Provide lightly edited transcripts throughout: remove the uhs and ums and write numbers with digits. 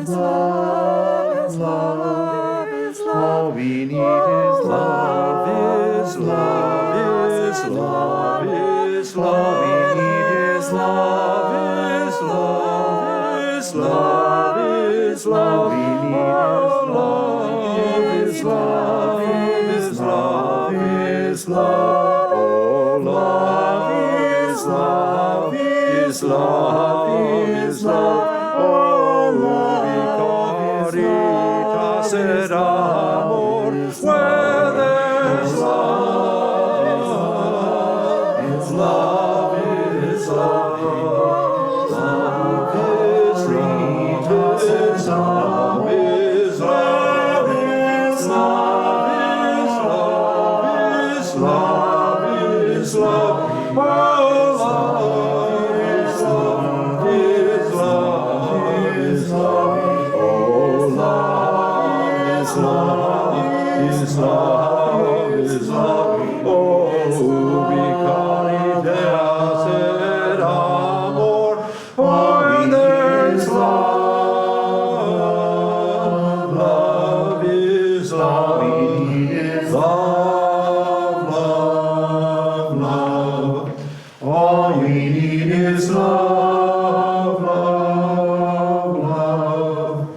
is love, is love, is love. All we need is love, is love, is love, is love. All we need is love, is love, is love, is love. We need is love, is love, is love. Oh, love is love, is love, is love. Oh, vicaritas et amor, where there's love, is love, is love. Love is love, is love, is love, is love, is love, is love. Oh, love is love, is love, is love. Oh, love is love, is love, is love. Oh, vicaritas et amor, where there's love, love is love. We need love, love, love. All we need is love, love, love.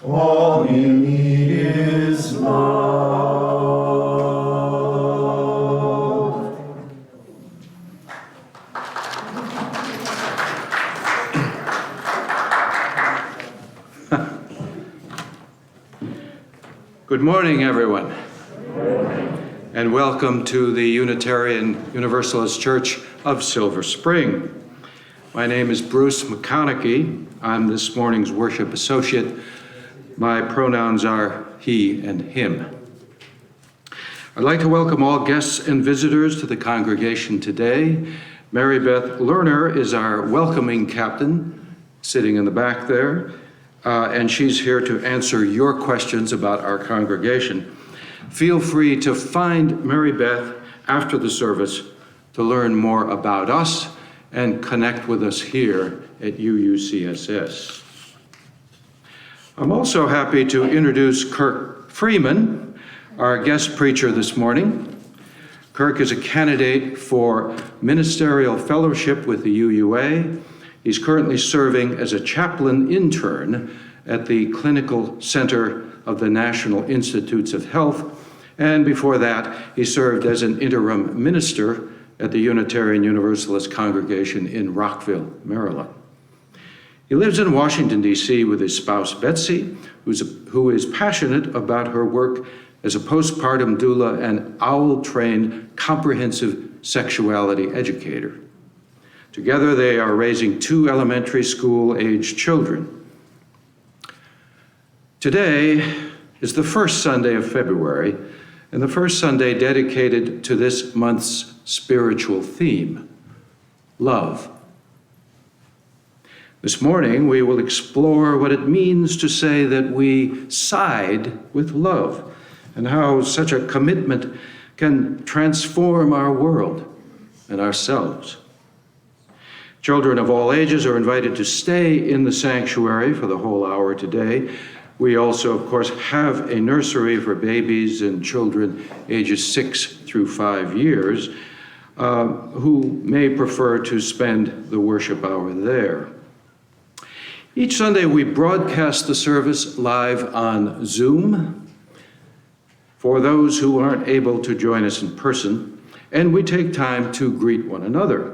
All you need is love. Good morning, everyone, and welcome to the Unitarian Universalist Church of Silver Spring. My name is Bruce McConaughey. I'm this morning's worship associate. My pronouns are he and him. I'd like to welcome all guests and visitors to the congregation today. Mary Beth Lerner is our welcoming captain, sitting in the back there. And she's here to answer your questions about our congregation. Feel free to find Mary Beth after the service to learn more about us and connect with us here at UUCSS. I'm also happy to introduce Kirk Freeman, our guest preacher this morning. Kirk is a candidate for Ministerial Fellowship with the UUA. He's currently serving as a chaplain intern at the Clinical Center of the National Institutes of Health, and before that, he served as an interim minister at the Unitarian Universalist congregation in Rockville, Maryland. He lives in Washington, D.C. with his spouse, Betsy, who is passionate about her work as a postpartum doula and OWL-trained comprehensive sexuality educator. Together, they are raising 2 elementary school-aged children. Today is the first Sunday of February, and the first Sunday dedicated to this month's spiritual theme, love. This morning, we will explore what it means to say that we side with love, and how such a commitment can transform our world and ourselves. Children of all ages are invited to stay in the sanctuary for the whole hour today. We also, of course, have a nursery for babies and children ages 6 through 5 years who may prefer to spend the worship hour there. Each Sunday, we broadcast the service live on Zoom for those who aren't able to join us in person, and we take time to greet one another.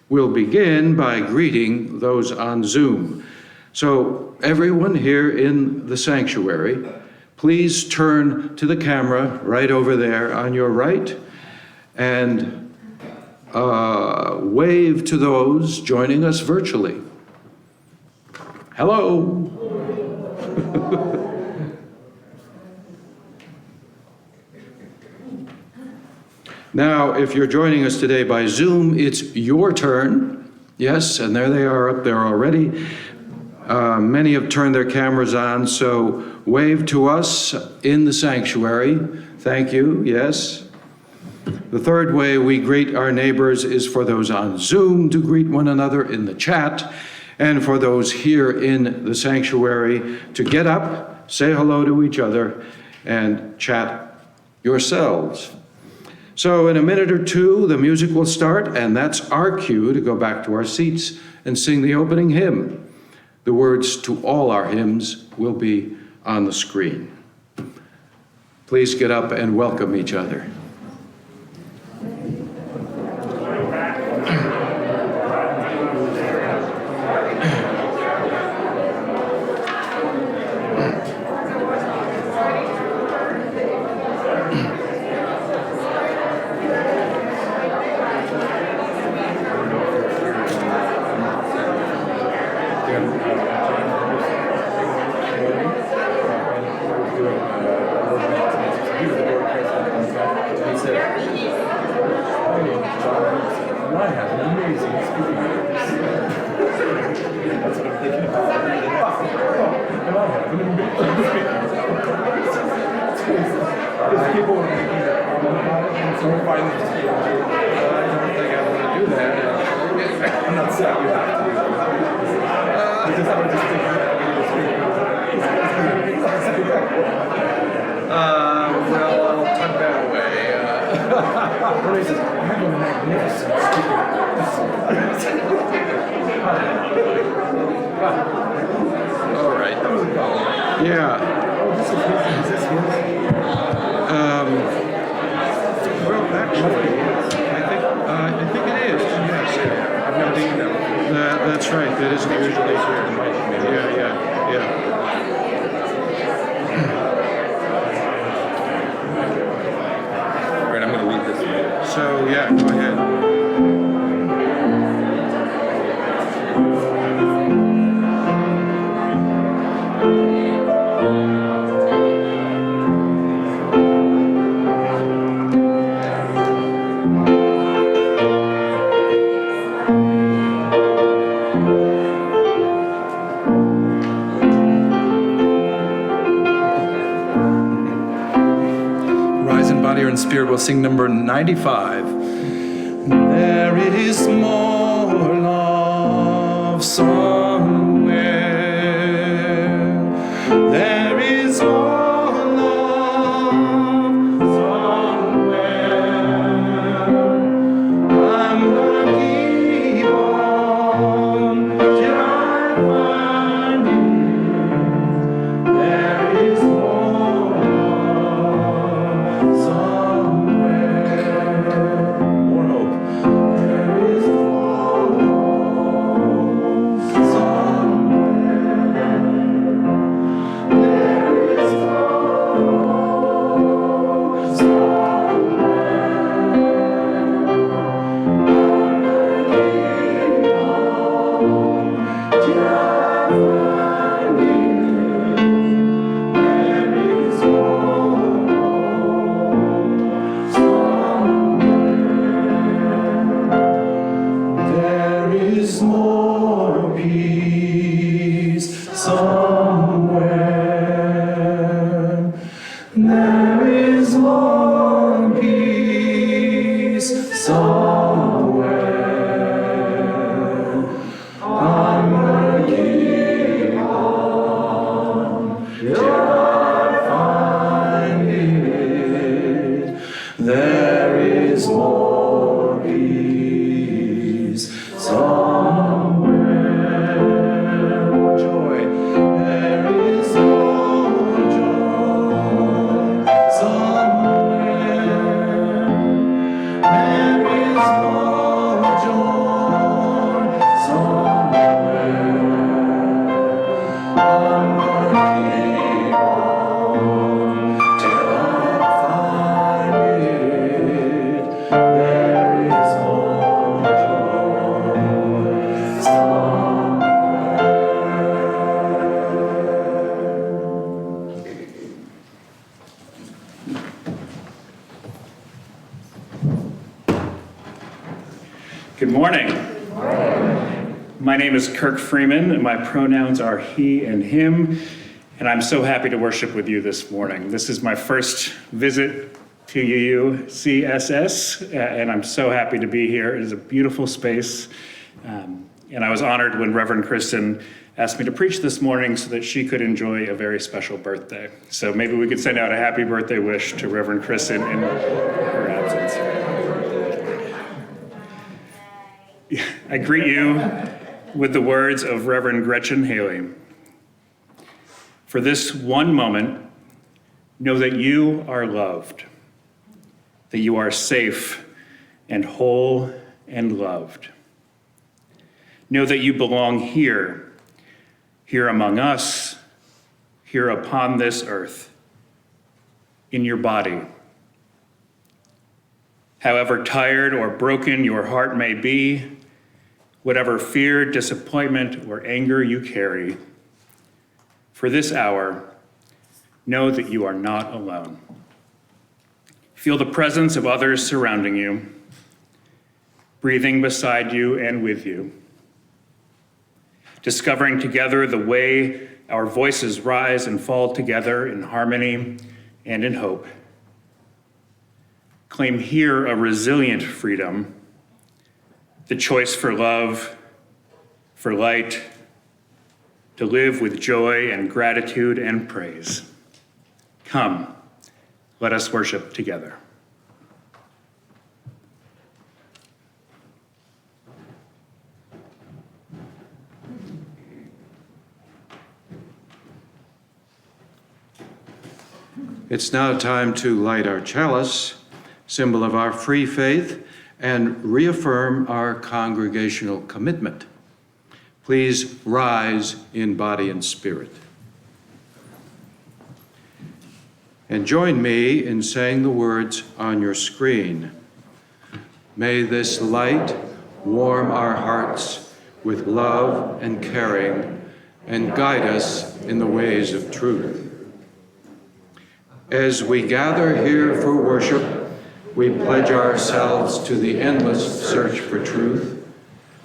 We'll begin by greeting those on Zoom. So everyone here in the sanctuary, please turn to the camera right over there on your right and wave to those joining us virtually. Hello. Now, if you're joining us today by Zoom, it's your turn. Yes, and there they are up there already. Many have turned their cameras on, so wave to us in the sanctuary. Thank you, yes. The third way we greet our neighbors is for those on Zoom to greet one another in the chat. And for those here in the sanctuary to get up, say hello to each other, and chat yourselves. So in a minute or two, the music will start, and that's our cue to go back to our seats and sing the opening hymn. The words to all our hymns will be on the screen. Please get up and welcome each other. That's right, that isn't usually here. Yeah. All right, I'm going to leave this. So, yeah, go ahead. Spirit will sing number 95. There is more love somewhere. There is more love somewhere. I'm gonna keep on till I find it. There is more love somewhere. More hope. There is more hope somewhere. There is more hope There is more peace somewhere. There is more peace somewhere. I'm gonna keep on till I find it. There is more peace somewhere. More joy. There is more joy somewhere. There is more joy somewhere. I'm gonna keep on till I find it. There is more joy somewhere. Good morning. My name is Kirk Freeman, and my pronouns are he and him, and I'm so happy to worship with you this morning. This is my first visit to UUCSS, and I'm so happy to be here. It is a beautiful space. And I was honored when Reverend Kristen asked me to preach this morning so that she could enjoy a very special birthday. So maybe we could send out a happy birthday wish to Reverend Kristen in her absence. I greet you with the words of Reverend Gretchen Haley. For this one moment, know that you are loved, that you are safe and whole and loved. Know that you belong here, here among us, here upon this earth, in your body. However tired or broken your heart may be, whatever fear, disappointment, or anger you carry, for this hour, know that you are not alone. Feel the presence of others surrounding you, breathing beside you and with you, discovering together the way our voices rise and fall together in harmony and in hope. Claim here a resilient freedom, the choice for love, for light, to live with joy and gratitude and praise. Come, let us worship together. It's now time to light our chalice, symbol of our free faith, and reaffirm our congregational commitment. Please rise in body and spirit. And join me in saying the words on your screen. May this light warm our hearts with love and caring and guide us in the ways of truth. As we gather here for worship, we pledge ourselves to the endless search for truth,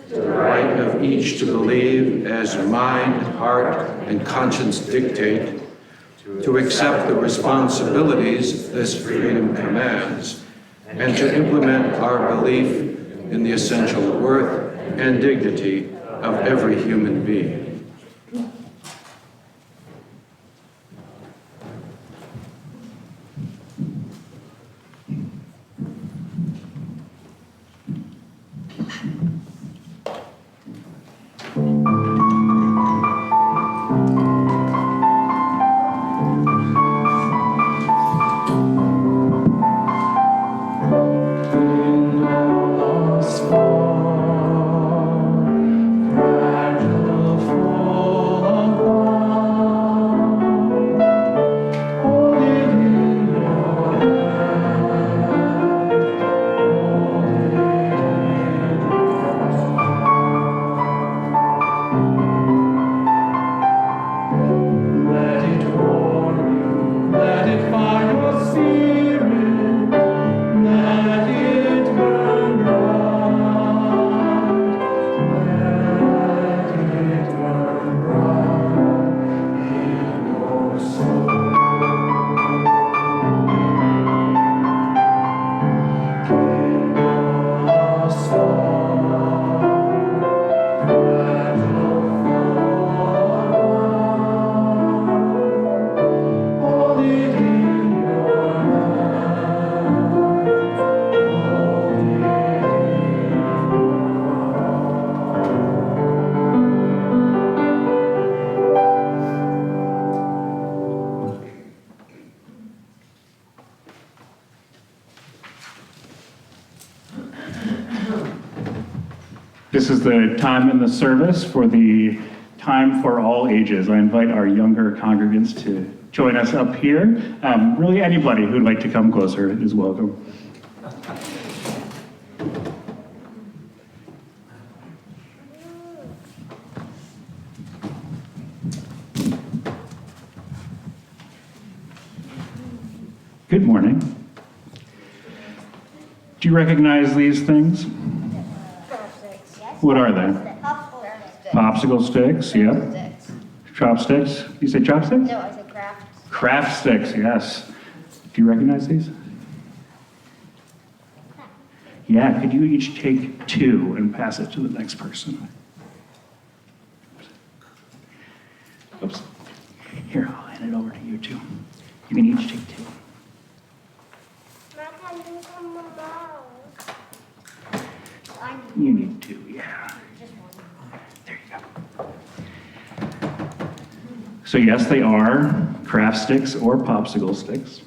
the right of each to believe as mind, heart, and conscience dictate, to accept the responsibilities this freedom commands, and to implement our belief in the essential worth and dignity of every human being. This is the time in the service for the Time for All Ages. I invite our younger congregants to join us up here. Really anybody who'd like to come closer is welcome. Good morning. Do you recognize these things? What are they? Popsicle sticks, yeah. Chopsticks. You say chopsticks? No, I said craft. Craft sticks, yes. Do you recognize these? Yeah, could you each take two and pass it to the next person? You need two, yeah. There you go. So yes, they are craft sticks or popsicle sticks.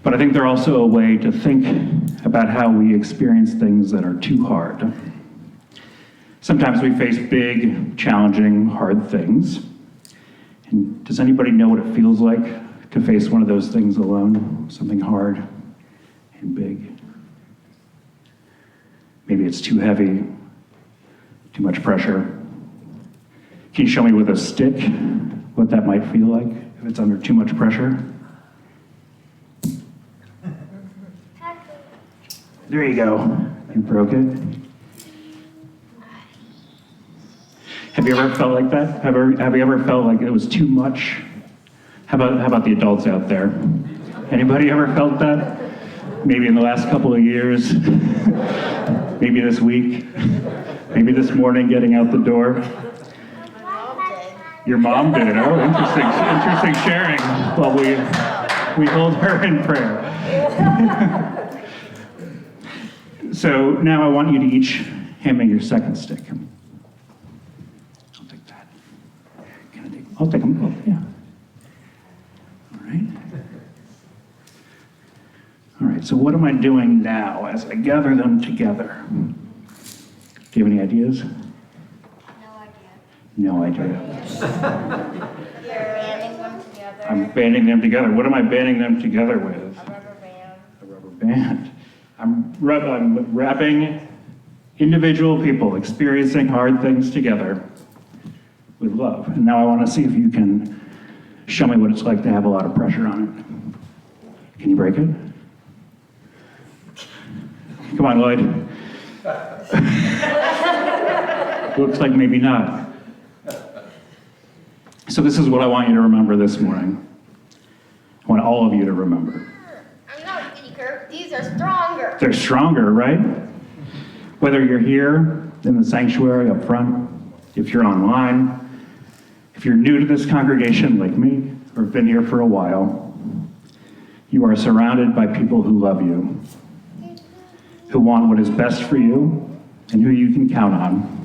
But I think they're also a way to think about how we experience things that are too hard. Sometimes we face big, challenging, hard things. And does anybody know what it feels like to face one of those things alone? Something hard and big. Maybe it's too heavy, too much pressure. Can you show me with a stick what that might feel like if it's under too much pressure? There you go. You broke it. Have you ever felt like that? Have you ever felt like it was too much? How about the adults out there? Anybody ever felt that? Maybe in the last couple of years? Maybe this week? Maybe this morning getting out the door? Your mom did. Oh, interesting sharing. Well, we hold her in prayer. So now I want you to each hand me your second stick. I'll take that. I'll take them both, yeah. All right. All right, so what am I doing now as I gather them together? Do you have any ideas? No idea. You're banding them together. I'm banding them together. What am I banding them together with? A rubber band. A rubber band. I'm wrapping individual people experiencing hard things together with love. And now I want to see if you can show me what it's like to have a lot of pressure on it. Can you break it? Come on, Lloyd. Looks like maybe not. So this is what I want you to remember this morning. I want all of you to remember. I'm not giddy, Kirk. These are stronger. They're stronger, right? Whether you're here in the sanctuary up front, if you're online, if you're new to this congregation like me, or have been here for a while, you are surrounded by people who love you, who want what is best for you, and who you can count on.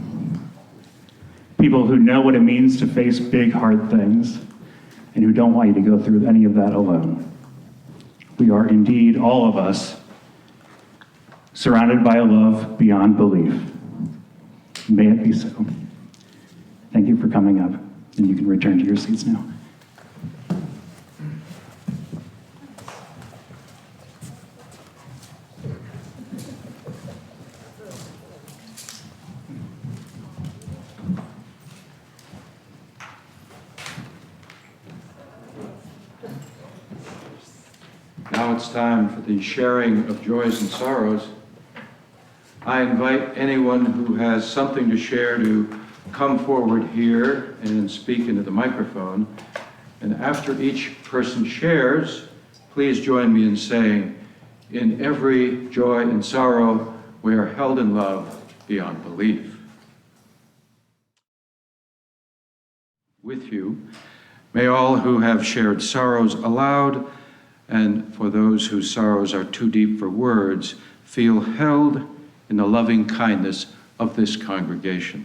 People who know what it means to face big, hard things, and who don't want you to go through any of that alone. We are indeed, all of us, surrounded by a love beyond belief. May it be so. Thank you for coming up, and you can return to your seats now. Now it's time for the sharing of joys and sorrows. I invite anyone who has something to share to come forward here and speak into the microphone. And after each person shares, please join me in saying, "In every joy and sorrow, we are held in love beyond belief." With you, may all who have shared sorrows aloud, and for those whose sorrows are too deep for words, feel held in the loving kindness of this congregation,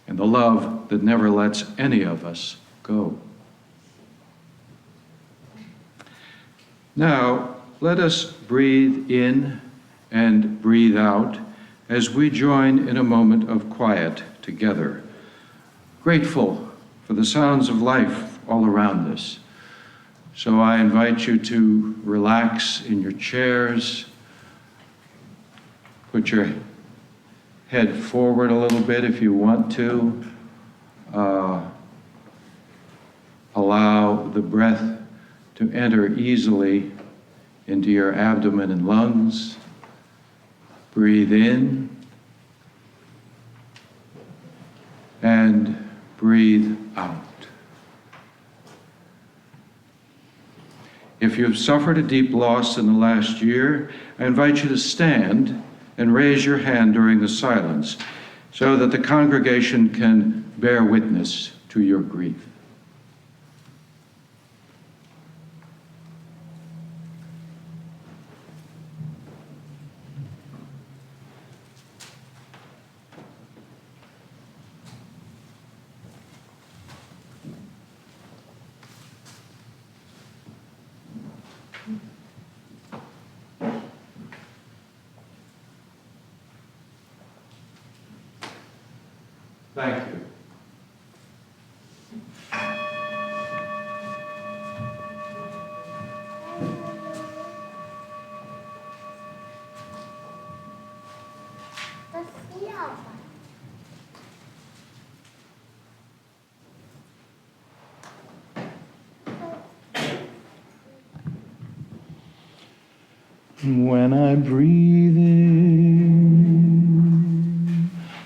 and the love that never lets any of us go. Now, let us breathe in and breathe out as we join in a moment of quiet together, grateful for the sounds of life all around us. So I invite you to relax in your chairs, put your head forward a little bit if you want to. Allow the breath to enter easily into your abdomen and lungs. Breathe in and breathe out. If you've suffered a deep loss in the last year, I invite you to stand and raise your hand during the silence so that the congregation can bear witness to your grief. Thank you. Let's see how fun. When I breathe in,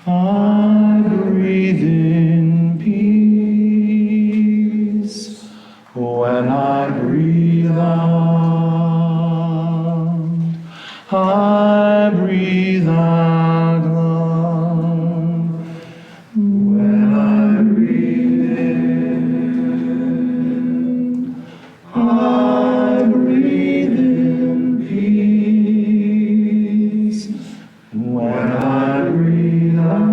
I breathe in peace. When I breathe out, I breathe out love. When I breathe in, I breathe in peace. When I breathe out,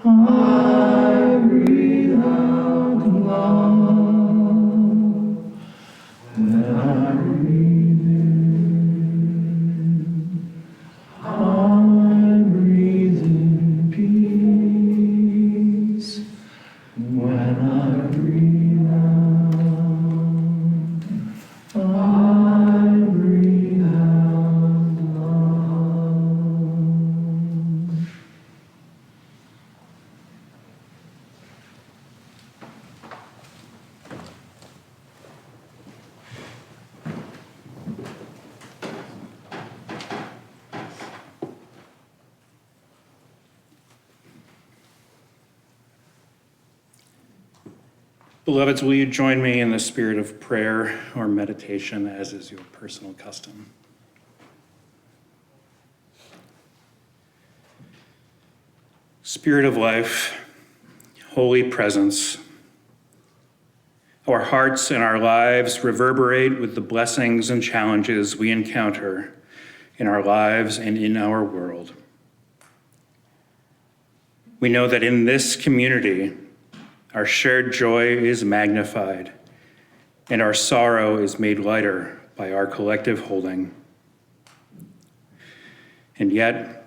I breathe out love. When I breathe in, I breathe in peace. When I breathe out, I breathe out love. Beloveds, will you join me in the spirit of prayer or meditation, as is your personal custom? Spirit of life, holy presence, our hearts and our lives reverberate with the blessings and challenges we encounter in our lives and in our world. We know that in this community, our shared joy is magnified, and our sorrow is made lighter by our collective holding. And yet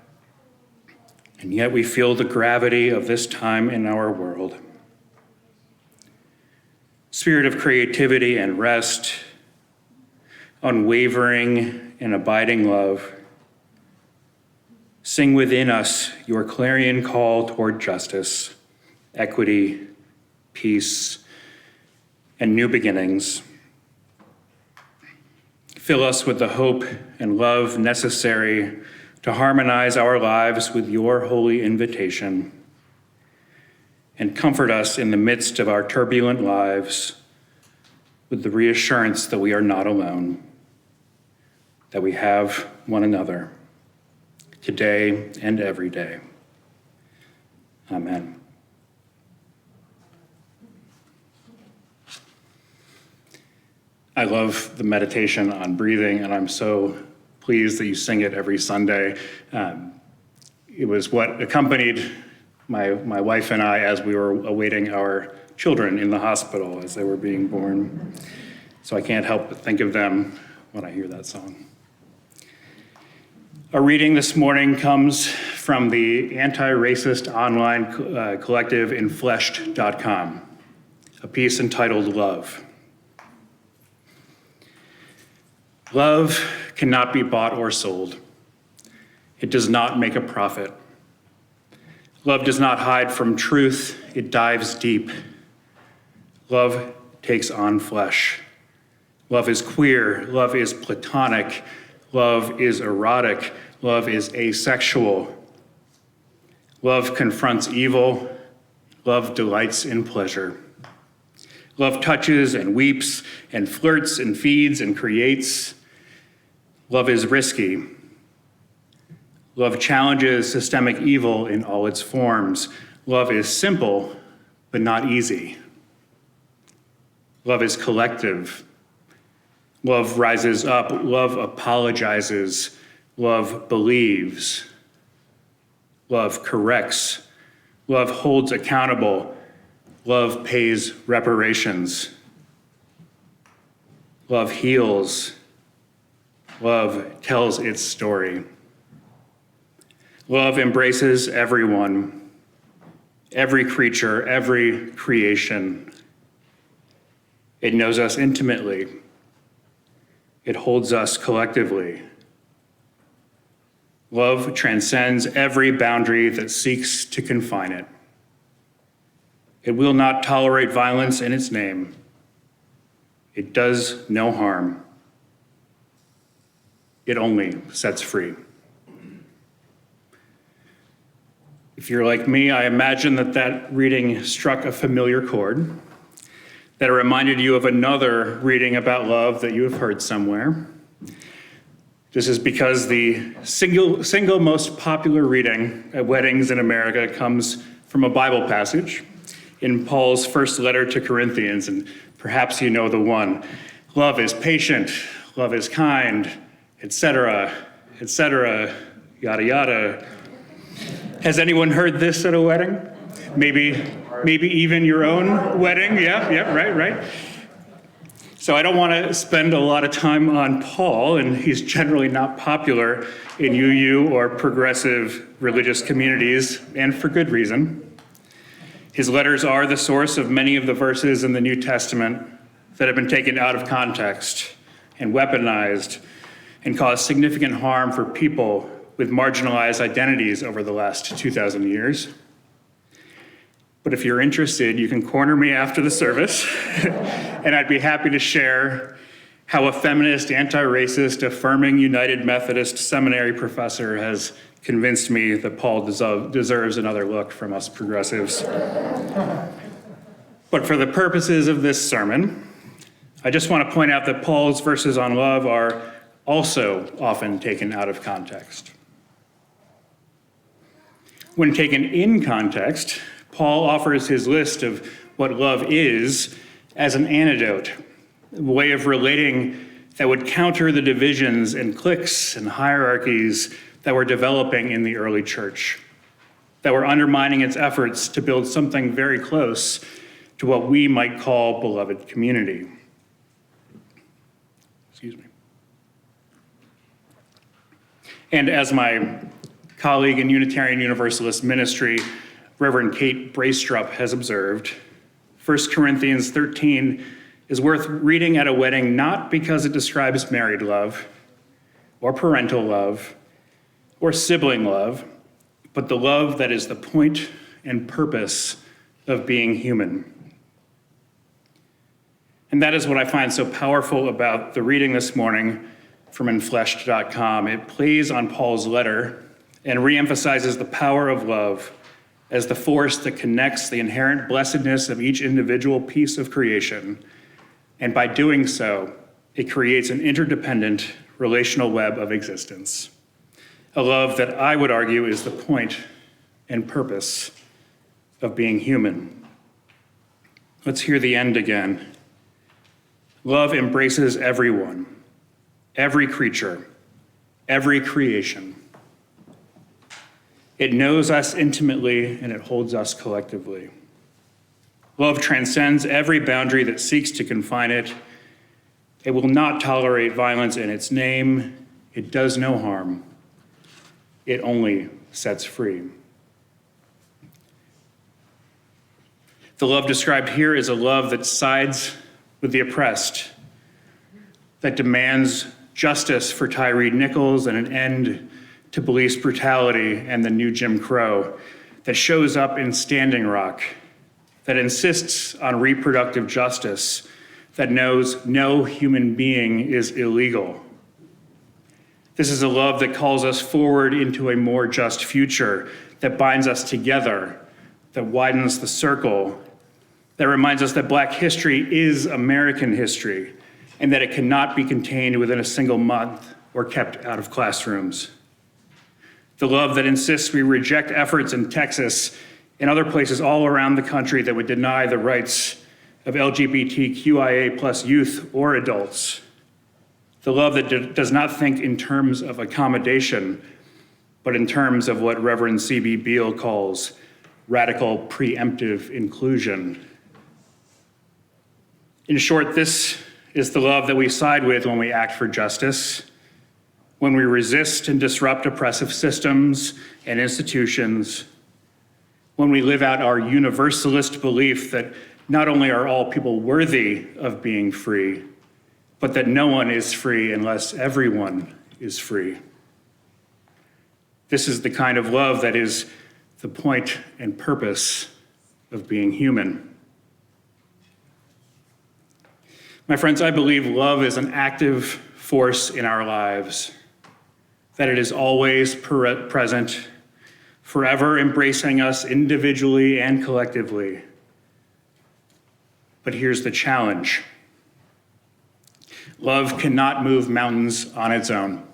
we feel the gravity of this time in our world. Spirit of creativity and rest, unwavering and abiding love, sing within us your clarion call toward justice, equity, peace, and new beginnings. Fill us with the hope and love necessary to harmonize our lives with your holy invitation, and comfort us in the midst of our turbulent lives with the reassurance that we are not alone, that we have one another, today and every day. Amen. I love the meditation on breathing, and I'm so pleased that you sing it every Sunday. It was what accompanied my wife and I as we were awaiting our children in the hospital as they were being born. So I can't help but think of them when I hear that song. Our reading this morning comes from the anti-racist online collective infleshed.com, a piece entitled Love. Love cannot be bought or sold. It does not make a profit. Love does not hide from truth, it dives deep. Love takes on flesh. Love is queer, love is platonic, love is erotic, love is asexual. Love confronts evil, love delights in pleasure. Love touches and weeps and flirts and feeds and creates. Love is risky. Love challenges systemic evil in all its forms. Love is simple, but not easy. Love is collective. Love rises up. Love apologizes. Love believes. Love corrects. Love holds accountable. Love pays reparations. Love heals. Love tells its story. Love embraces everyone, every creature, every creation. It knows us intimately. It holds us collectively. Love transcends every boundary that seeks to confine it. It will not tolerate violence in its name. It does no harm. It only sets free. If you're like me, I imagine that reading struck a familiar chord, that it reminded you of another reading about love that you have heard somewhere. This is because the single most popular reading at weddings in America comes from a Bible passage in Paul's first letter to Corinthians, and perhaps you know the one. Love is patient, love is kind, etc., yada, yada. Has anyone heard this at a wedding? Maybe even your own wedding? Yeah, right. So I don't want to spend a lot of time on Paul, and he's generally not popular in UU or progressive religious communities, and for good reason. His letters are the source of many of the verses in the New Testament that have been taken out of context and weaponized and caused significant harm for people with marginalized identities over the last 2,000 years. But if you're interested, you can corner me after the service, and I'd be happy to share how a feminist, anti-racist, affirming United Methodist seminary professor has convinced me that Paul deserves another look from us progressives. But for the purposes of this sermon, I just want to point out that Paul's verses on love are also often taken out of context. When taken in context, Paul offers his list of what love is as an antidote, a way of relating that would counter the divisions and cliques and hierarchies that were developing in the early church, that were undermining its efforts to build something very close to what we might call beloved community. Excuse me. And as my colleague in Unitarian Universalist ministry, Reverend Kate Braestrup, has observed, 1 Corinthians 13 is worth reading at a wedding not because it describes married love or parental love or sibling love, but the love that is the point and purpose of being human. And that is what I find so powerful about the reading this morning from Infleshed.com. It plays on Paul's letter and reemphasizes the power of love as the force that connects the inherent blessedness of each individual piece of creation. And by doing so, it creates an interdependent relational web of existence. A love that I would argue is the point and purpose of being human. Let's hear the end again. Love embraces everyone, every creature, every creation. It knows us intimately and it holds us collectively. Love transcends every boundary that seeks to confine it. It will not tolerate violence in its name. It does no harm. It only sets free. The love described here is a love that sides with the oppressed, that demands justice for Tyree Nichols and an end to police brutality and the new Jim Crow, that shows up in Standing Rock, that insists on reproductive justice, that knows no human being is illegal. This is a love that calls us forward into a more just future, that binds us together, that widens the circle, that reminds us that Black history is American history, and that it cannot be contained within a single month or kept out of classrooms. The love that insists we reject efforts in Texas and other places all around the country that would deny the rights of LGBTQIA plus youth or adults. The love that does not think in terms of accommodation, but in terms of what Reverend C.B. Beale calls radical preemptive inclusion. In short, this is the love that we side with when we act for justice, when we resist and disrupt oppressive systems and institutions, when we live out our universalist belief that not only are all people worthy of being free, but that no one is free unless everyone is free. This is the kind of love that is the point and purpose of being human. My friends, I believe love is an active force in our lives, that it is always present, forever embracing us individually and collectively. But here's the challenge. Love cannot move mountains on its own.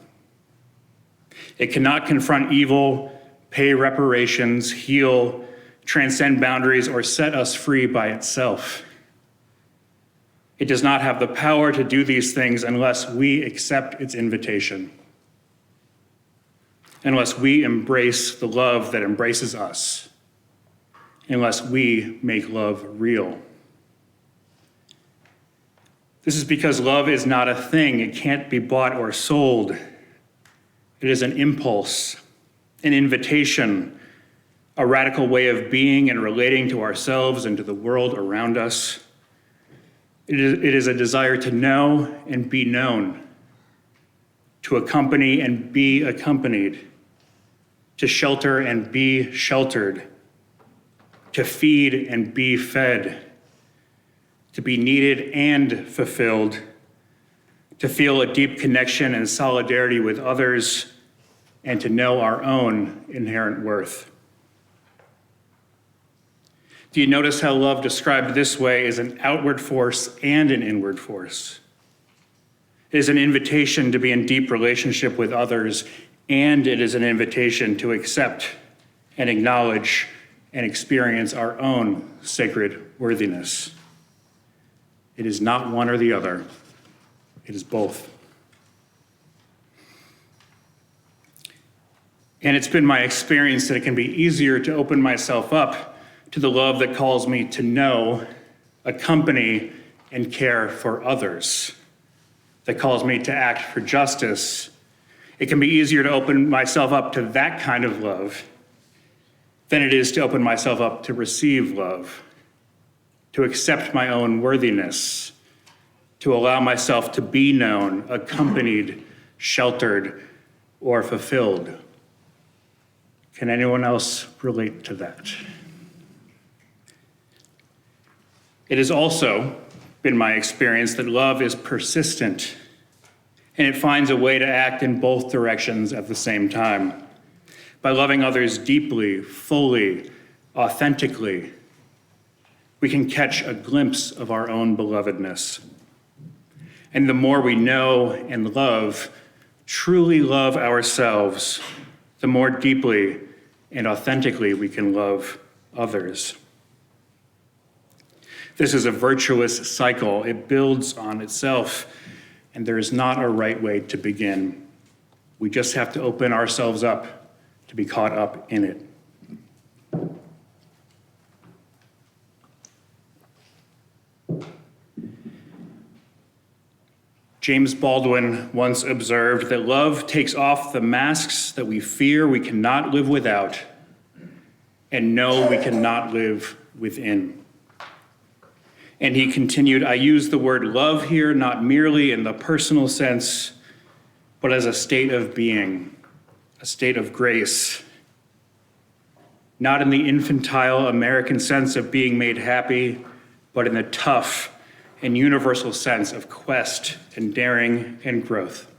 It cannot confront evil, pay reparations, heal, transcend boundaries, or set us free by itself. It does not have the power to do these things unless we accept its invitation, unless we embrace the love that embraces us, unless we make love real. This is because love is not a thing. It can't be bought or sold. It is an impulse, an invitation, a radical way of being and relating to ourselves and to the world around us. It is a desire to know and be known, to accompany and be accompanied, to shelter and be sheltered, to feed and be fed, to be needed and fulfilled, to feel a deep connection and solidarity with others, and to know our own inherent worth. Do you notice how love described this way is an outward force and an inward force? It is an invitation to be in deep relationship with others, and it is an invitation to accept and acknowledge and experience our own sacred worthiness. It is not one or the other. It is both. And it's been my experience that it can be easier to open myself up to the love that calls me to know, accompany, and care for others, that calls me to act for justice. It can be easier to open myself up to that kind of love than it is to open myself up to receive love, to accept my own worthiness, to allow myself to be known, accompanied, sheltered, or fulfilled. Can anyone else relate to that? It has also been my experience that love is persistent, and it finds a way to act in both directions at the same time. By loving others deeply, fully, authentically, we can catch a glimpse of our own belovedness. And the more we know and love, truly love ourselves, the more deeply and authentically we can love others. This is a virtuous cycle. It builds on itself, and there is not a right way to begin. We just have to open ourselves up to be caught up in it. James Baldwin once observed that love takes off the masks that we fear we cannot live without and know we cannot live within. And he continued, I use the word love here not merely in the personal sense, but as a state of being, a state of grace. Not in the infantile American sense of being made happy, but in the tough and universal sense of quest and daring and growth.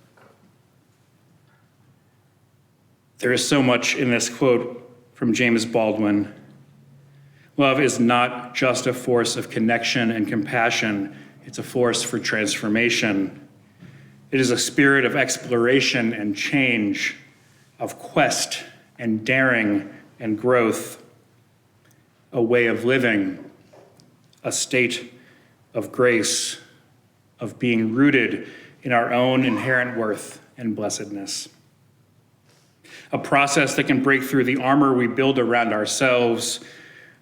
There is so much in this quote from James Baldwin. Love is not just a force of connection and compassion, it's a force for transformation. It is a spirit of exploration and change, of quest and daring and growth, a way of living, a state of grace, of being rooted in our own inherent worth and blessedness. A process that can break through the armor we build around ourselves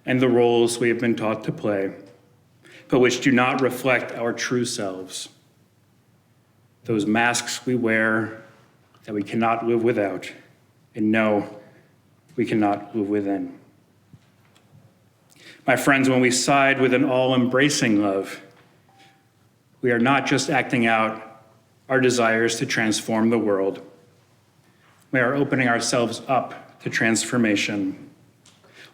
and the roles we have been taught to play, but which do not reflect our true selves. Those masks we wear, that we cannot live without, and no, we cannot live within. My friends, when we side with an all-embracing love, we are not just acting out our desires to transform the world. We are opening ourselves up to transformation.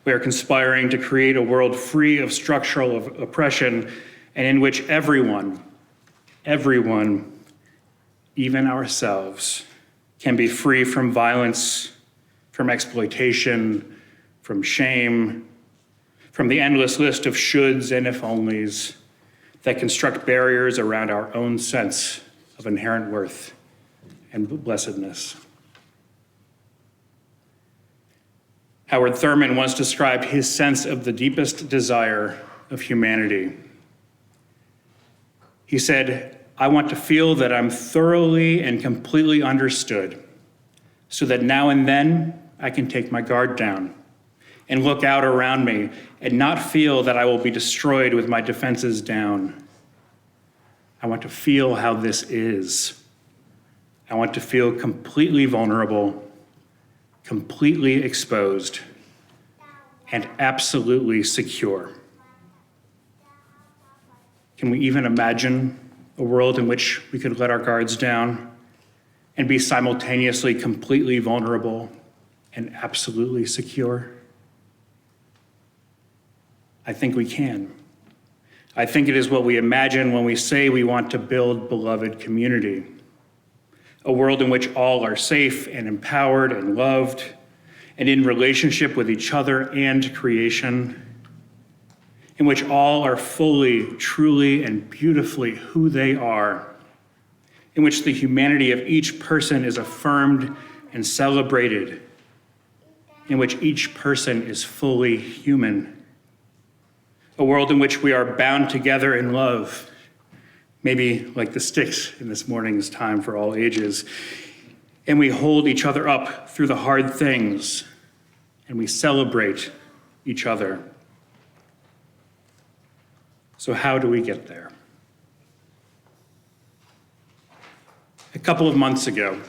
We are conspiring to create a world free of structural oppression and in which everyone, even ourselves, can be free from violence, from exploitation, from shame, from the endless list of shoulds and if-onlys that construct barriers around our own sense of inherent worth and blessedness. Howard Thurman once described his sense of the deepest desire of humanity. He said, "I want to feel that I'm thoroughly and completely understood, so that now and then I can take my guard down and look out around me and not feel that I will be destroyed with my defenses down. I want to feel how this is. I want to feel completely vulnerable, completely exposed, and absolutely secure." Can we even imagine a world in which we could let our guards down and be simultaneously completely vulnerable and absolutely secure? I think we can. I think it is what we imagine when we say we want to build beloved community. A world in which all are safe and empowered and loved and in relationship with each other and creation, in which all are fully, truly, and beautifully who they are, in which the humanity of each person is affirmed and celebrated, in which each person is fully human. A world in which we are bound together in love, maybe like the sticks in this morning's Time for All Ages, and we hold each other up through the hard things, and we celebrate each other. So how do we get there? A couple of months ago,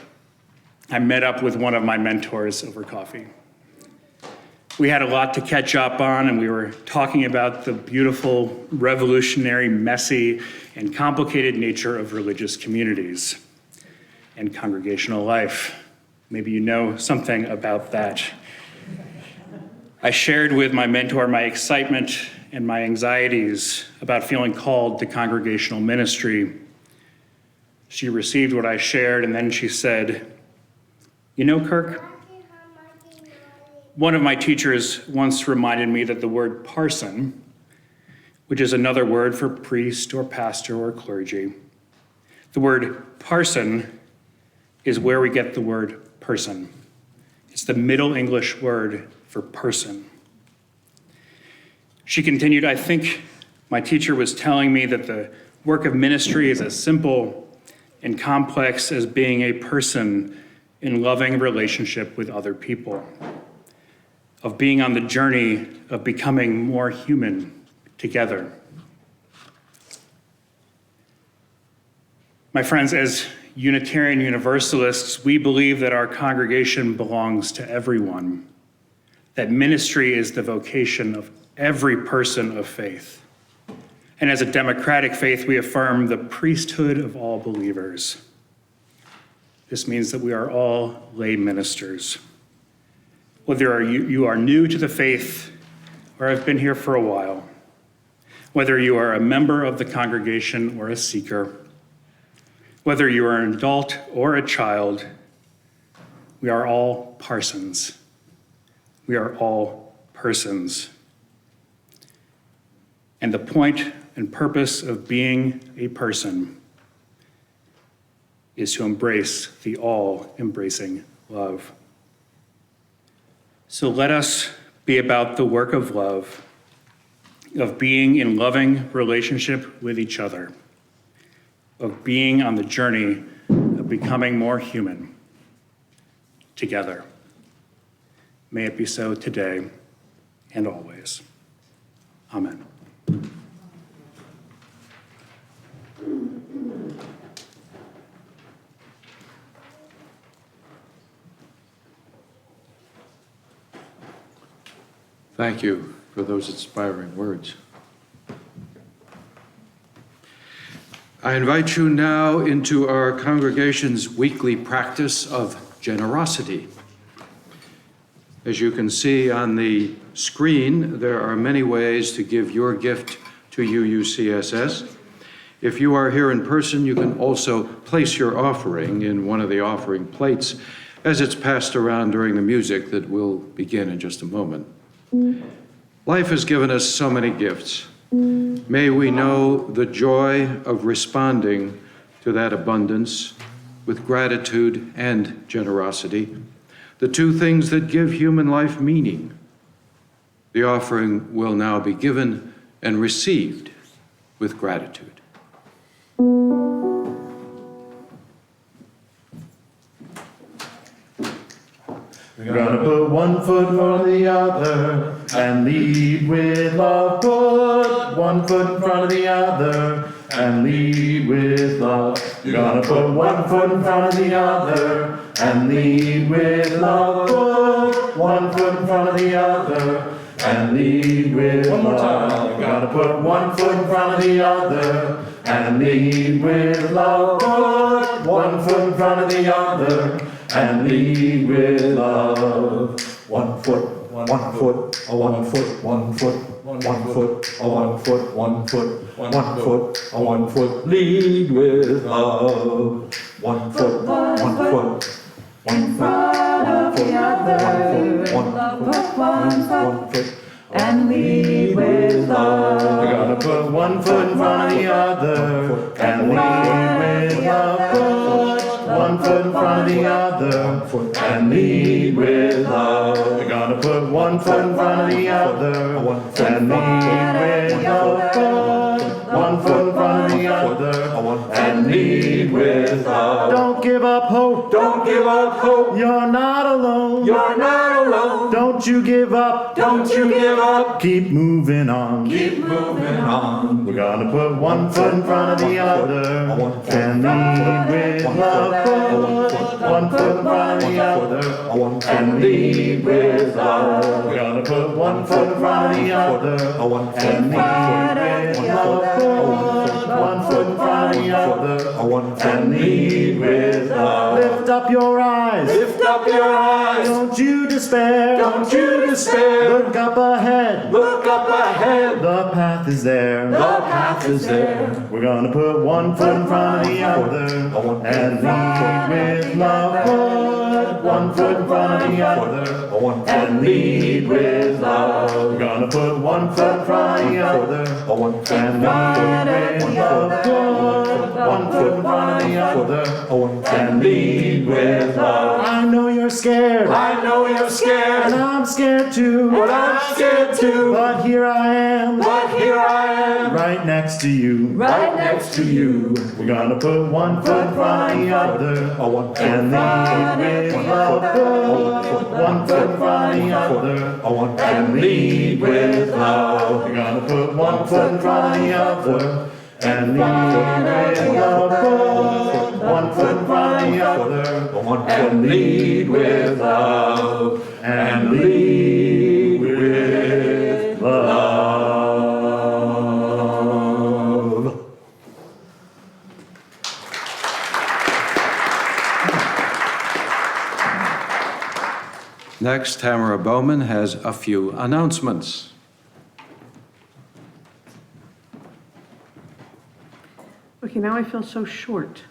I met up with one of my mentors over coffee. We had a lot to catch up on, and we were talking about the beautiful, revolutionary, messy, and complicated nature of religious communities and congregational life. Maybe you know something about that. I shared with my mentor my excitement and my anxieties about feeling called to congregational ministry. She received what I shared, and then she said, "You know, Kirk, one of my teachers once reminded me that the word parson, which is another word for priest or pastor or clergy, the word parson is where we get the word person. It's the Middle English word for person." She continued, "I think my teacher was telling me that the work of ministry is as simple and complex as being a person in loving relationship with other people, of being on the journey of becoming more human together." My friends, as Unitarian Universalists, we believe that our congregation belongs to everyone, that ministry is the vocation of every person of faith. And as a democratic faith, we affirm the priesthood of all believers. This means that we are all lay ministers. Whether you are new to the faith or have been here for a while, whether you are a member of the congregation or a seeker, whether you are an adult or a child, we are all parsons. We are all persons. And the point and purpose of being a person is to embrace the all-embracing love. So let us be about the work of love, of being in loving relationship with each other, of being on the journey of becoming more human together. May it be so today and always. Amen. Thank you for those inspiring words. I invite you now into our congregation's weekly practice of generosity. As you can see on the screen, there are many ways to give your gift to UUCSS. If you are here in person, you can also place your offering in one of the offering plates as it's passed around during the music that will begin in just a moment. Life has given us so many gifts. May we know the joy of responding to that abundance with gratitude and generosity, the two things that give human life meaning. The offering will now be given and received with gratitude. We're gonna put one foot in front of the other and lead with love. Put one foot in front of the other and lead with love. We're gonna put one foot in front of the other and lead with love. Put one foot in front of the other and lead with love. We're gonna put one foot in front of the other and lead with love. Put one foot in front of the other and lead with love. One foot, one foot, a 1 foot, 1 foot, 1 foot, a 1 foot, 1 foot, 1 foot, a 1 foot, lead with love. 1 foot, 1 foot, 1 foot, 1 foot, 1 foot, 1 foot, and lead with love. We're gonna put 1 foot in front of the other and lead with love. Put 1 foot in front of the other and lead with love. We're gonna put 1 foot in front of the other and lead with love. Put 1 foot in front of the other and lead with love. Don't give up hope. Don't give up hope. You're not alone. You're not alone. Don't you give up. Don't you give up. Keep moving on. Keep moving on. We're gonna put 1 foot in front of the other and lead with love. Put 1 foot in front of the other and lead with love. We're gonna put 1 foot in front of the other and lead with love. Put 1 foot in front of the other and lead with love. Lift up your eyes. Lift up your eyes. Don't you despair. Don't you despair. Look up ahead. Look up ahead. The path is there. The path is there. We're gonna put 1 foot in front of the other and lead with love. Put 1 foot in front of the other and lead with love. We're gonna put 1 foot in front of the other and lead with love. Put 1 foot in front of the other and lead with love. I know you're scared. I know you're scared. And I'm scared too. But I'm scared too. But here I am. But here I am. Right next to you. Right next to you. We're gonna put 1 foot in front of the other and lead with love. Put 1 foot in front of the other and lead with love. We're gonna put 1 foot in front of the other and lead with love. Put 1 foot in front of the other and lead with love. And lead with love. Next, Tamara Bowman has a few announcements. Okay, now I feel so short.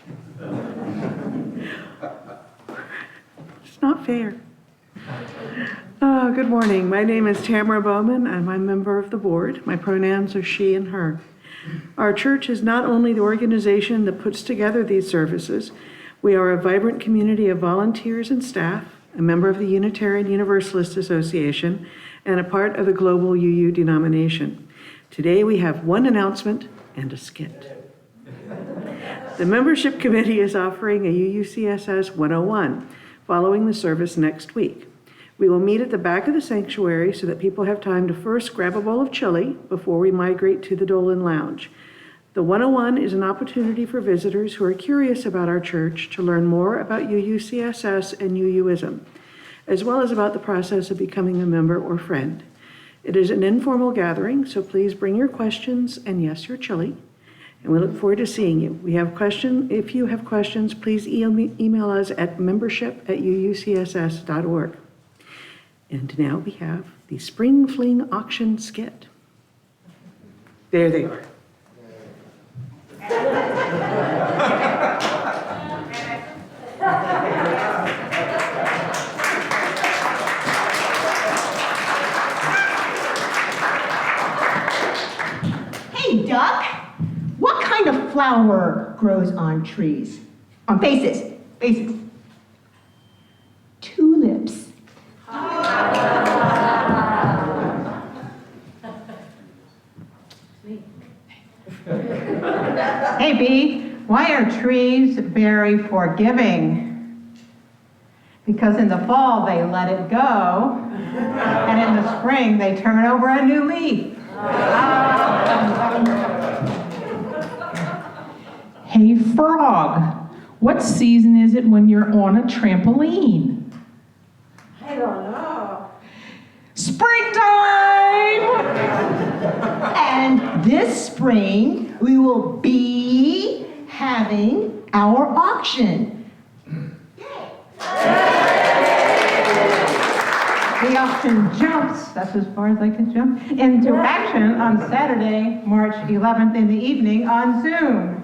It's not fair. Good morning. My name is Tamara Bowman. I'm a member of the board. My pronouns are she and her. Our church is not only the organization that puts together these services, we are a vibrant community of volunteers and staff, a member of the Unitarian Universalist Association, and a part of the global UU denomination. Today we have one announcement and a skit. The membership committee is offering a UUCSS 101 following the service next week. We will meet at the back of the sanctuary so that people have time to first grab a bowl of chili before we migrate to the Dolan Lounge. The 101 is an opportunity for visitors who are curious about our church to learn more about UUCSS and UUism, as well as about the process of becoming a member or friend. It is an informal gathering, so please bring your questions and yes, your chili. And we look forward to seeing you. If you have questions, please email us at membership@uucss.org. And now we have the Spring Fling Auction Skit. There they are. Hey, Duck, what kind of flower grows on trees? On faces, faces. Tulips. Hey, Bee, why are trees very forgiving? Because in the fall, they let it go, and in the spring, they turn over a new leaf. Hey, Frog, what season is it when you're on a trampoline? I don't know. Springtime! And this spring, we will be having our auction. The auction jumps, that's as far as I can jump, into action on Saturday, March 11th in the evening on Zoom.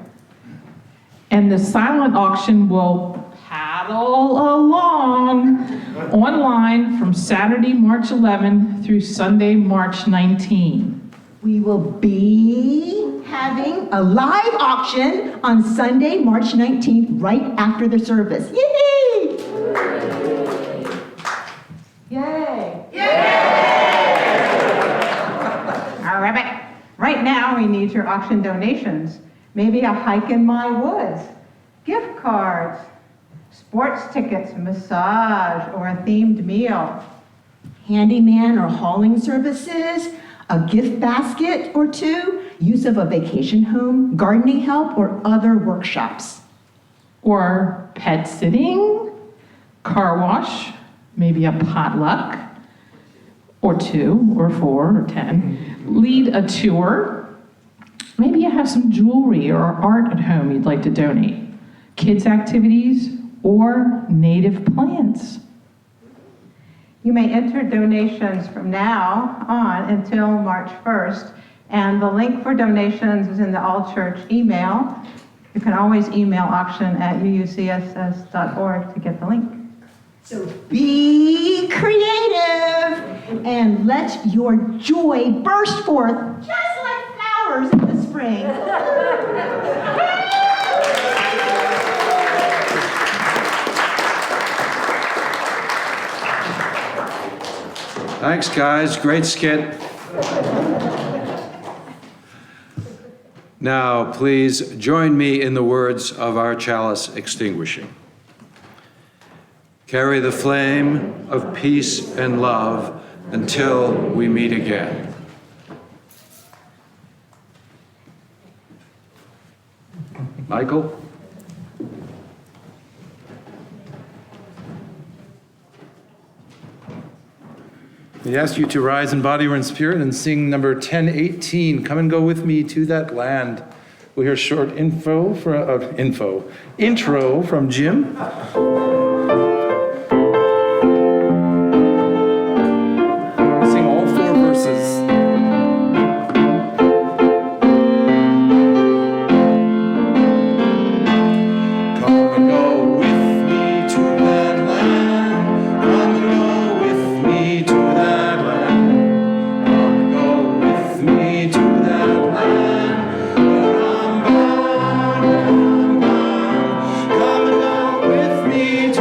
And the silent auction will paddle along online from Saturday, March 11 through Sunday, March 19. We will be having a live auction on Sunday, March 19th, right after the service. Yay! Yay! All right, right now we need your auction donations. Maybe a hike in my woods, gift cards, sports tickets, massage, or a themed meal. Handyman or hauling services, a gift basket or two, use of a vacation home, gardening help, or other workshops. Or pet sitting, car wash, maybe a potluck, or 2, or 4, or 10. Lead a tour. Maybe you have some jewelry or art at home you'd like to donate. Kids' activities, or native plants. You may enter donations from now on until March 1st, and the link for donations is in the All Church email. You can always email auction@uucss.org to get the link. So be creative and let your joy burst forth just like flowers in the spring. Thanks, guys. Great skit. Now, please join me in the words of our chalice extinguishing. Carry the flame of peace and love until we meet again. Michael? We ask you to rise in body or in spirit and sing number 1018, Come and Go With Me to That Land. We'll hear a short intro from Jim. Sing all 4 verses. Come and go with me to that land. Come and go with me to that land. Come and go with me to that land. Where I'm bound, where I'm bound. Come and go with me to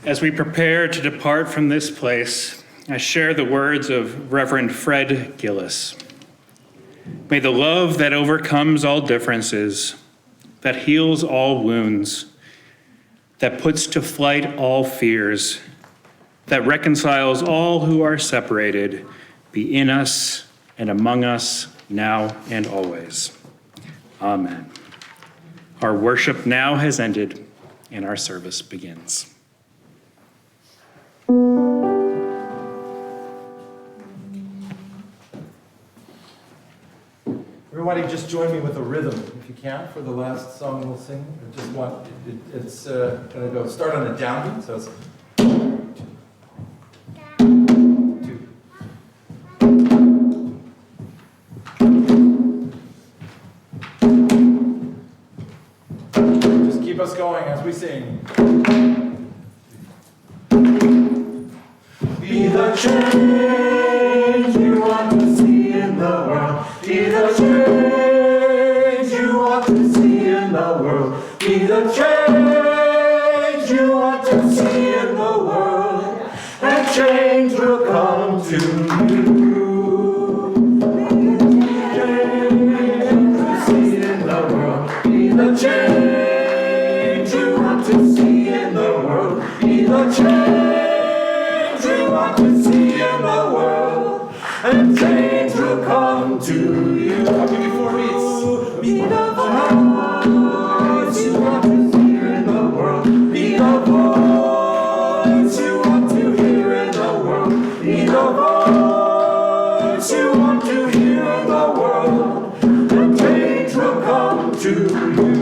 As we prepare to depart from this place, I share the words of Reverend Fred Gillis. May the love that overcomes all differences, that heals all wounds, that puts to flight all fears, that reconciles all who are separated, be in us and among us now and always. Amen. Our worship now has ended and our service begins. Everybody just join me with a rhythm, if you can, for the last song we'll sing. I just want, it's going to start on a downbeat, so it's 2. Just keep us going as we sing. Be the change you want to see in the world. Be the change you want to see in the world. Be the change you want to see in the world. And change will come to you. Be the change you want to see in the world. Be the change you want to see in the world. And change will come to you. I'll give you 4 beats. Be the voice you want to hear in the world. Be the voice you want to hear in the world. Be the voice you want to hear in the world. And change will come to you.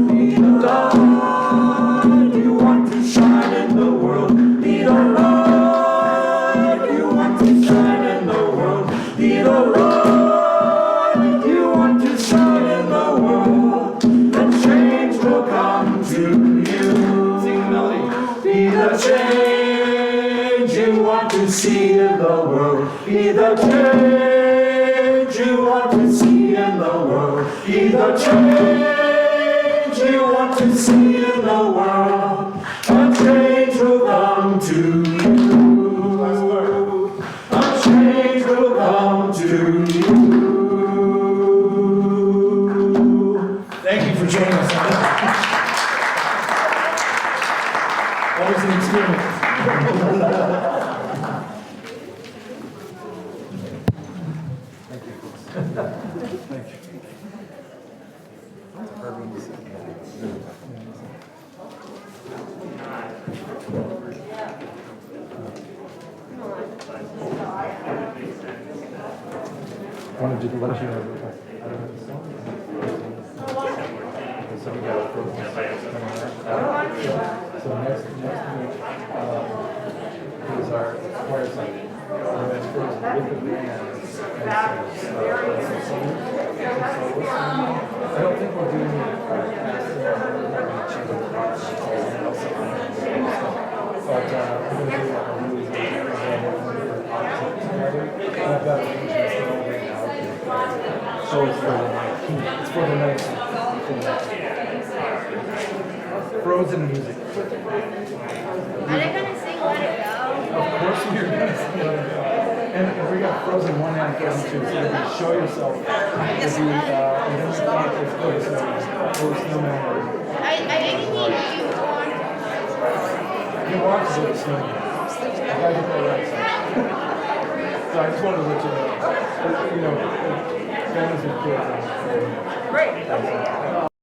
Be the light you want to shine in the world. Be the light you want to shine in the world. Be the light you want to shine in the world. And change will come to you. Sing melody. Be the change you want to see in the world. Be the change you want to see in the world. Be the change you want to see in the world. A change will come to you. A change will come to you. Thank you for joining us. Always an experience. Wanted to let you know. So we got so next week is our choir Sunday. That's with the band. I don't think we'll do any but we're going to do a really good I've got arrangements for all right now. So it's for the 19th. It's for the 19th. Frozen music. Are they gonna sing Let It Go? Of course you're going to sing Let It Go. And we got Frozen 1 and Frozen 2, so you can show yourself. And then you can't just go to snowman. I need you on. You want to go to snowman. I gotta get that right. So I just wanted to let you know, families and kids. Great.